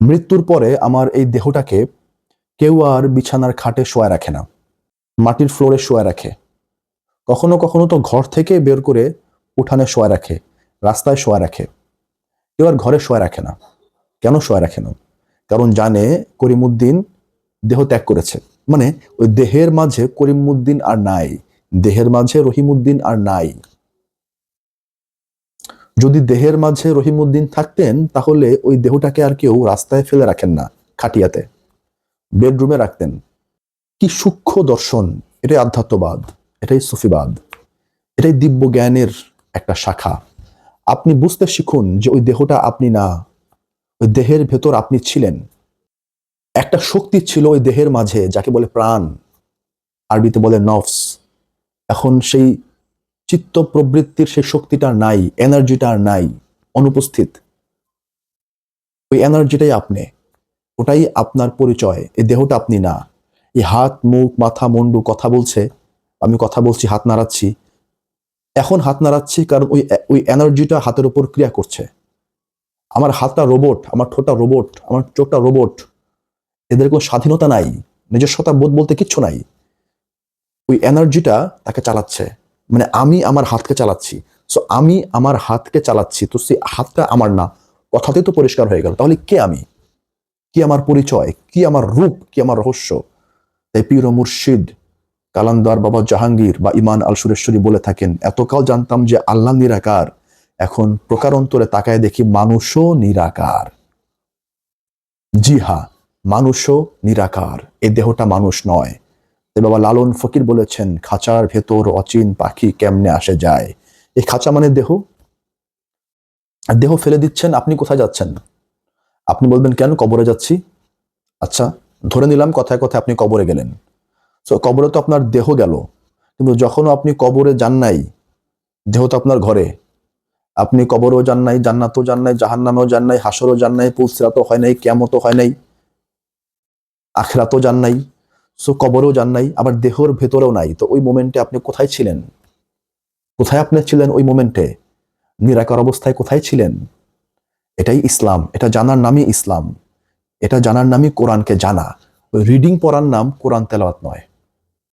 মৃত্যুর পরে আমার এই দেহটাকে কেউ আর বিছানার খাটে শোয়া রাখে না, মাটির ফ্লোরে শোয়া রাখে। কখনো কখনো তো ঘর থেকে বের করে উঠানে শোয়া রাখে, রাস্তায় শোয়া রাখে। কেউ আর ঘরে শোয়া রাখে না। কেন শোয়া রাখে না? কারণ জানে করিমউদ্দিন দেহ ত্যাগ করেছে। মানে ওই দেহের মাঝে করিমউদ্দিন আর নাই, দেহের মাঝে রহিমউদ্দিন আর নাই। যদি দেহের মাঝে রহিমউদ্দিন থাকতেন তাহলে ওই দেহটাকে আর কেউ রাস্তায় ফেলে রাখেন না, খাটিয়াতে, বেডরুমে রাখতেন। কি সূক্ষ্ম দর্শন! এটাই আধ্যাত্মবাদ, এটাই সুফিবাদ, এটাই দিব্য জ্ঞানের একটা শাখা। আপনি বুঝতে শিখুন যে ওই দেহটা আপনি না, ওই দেহের ভেতর আপনি ছিলেন। একটা শক্তি ছিল ওই দেহের মাঝে যাকে বলে প্রাণ, আরবিতে বলে নফস। এখন সেই চিত্ত প্রবৃত্তির সেই শক্তিটা নাই, এনার্জিটা আর নাই, অনুপস্থিত। ওই এনার্জিটাই আপনি, ওটাই আপনার পরিচয়। এই দেহটা আপনি না। এই হাত, মুখ, মাথা, মুন্ডু কথা বলছে, আমি কথা বলছি, হাত নাড়াচ্ছি। এখন হাত নাড়াচ্ছি কারণ ওই ওই এনার্জিটা হাতের উপর ক্রিয়া করছে। আমার হাতটা রোবট, আমার ঠোঁটটা রোবট, আমার চোখটা রোবট। এদের কোনো স্বাধীনতা নাই, নিজস্বতা বোধ বলতে কিচ্ছু নাই। ওই এনার্জিটা তাকে চালাচ্ছে। মানে আমি আমার হাতকে চালাচ্ছি। সো আমি আমার হাতকে চালাচ্ছি, তো সেই হাতটা আমার না। কথাতেই তো পরিষ্কার হয়ে গেল। তাহলে কে আমি? কি আমার পরিচয়? কি আমার রূপ? কি আমার রহস্য? তাই পীর ও মুর্শিদ কালান্দার বাবা জাহাঙ্গীর বা ইমান আল সুরেশ্বরী বলে থাকেন, এতকাল জানতাম যে আল্লাহ নিরাকার, এখন প্রকারান্তরে তাকায় দেখি মানুষও নিরাকার। জি হ্যাঁ, মানুষও নিরাকার, এ দেহটা মানুষ নয়। তাই বাবা লালন ফকির বলেছেন, খাঁচার ভেতর অচিন পাখি কেমনে আসে যায়। এই খাঁচা মানে দেহ। দেহ ফেলে দিচ্ছেন, আপনি কোথায় যাচ্ছেন? আপনি বলবেন কেন? কবরে যাচ্ছি। আচ্ছা, ধরে নিলাম কথায় কথায় আপনি কবরে গেলেন। তো কবরে তো আপনার দেহ গেল, কিন্তু যখন আপনি কবরে যান নাই, দেহ তো আপনার ঘরে। আপনি কবরেও যান নাই, জান্নাতেও যান নাই, জাহান্নামেও যান নাই, হাসরও যান নাই, পুলসিরাতও হয় নাই, কিয়ামতও হয় নাই, আখিরাতও যান নাই, সো কবরেও যান নাই, আবার দেহর ভেতরেও নাই। তো ওই মোমেন্টে আপনি কোথায় ছিলেন? কোথায় আপনি ছিলেন ওই মোমেন্টে? নিরাকার অবস্থায় কোথায় ছিলেন? এটাই ইসলাম। এটা জানার নামই ইসলাম। এটা জানার নামই কোরআনকে জানা। ওই রিডিং পড়ার নাম কোরআন তেলাওয়াত নয়।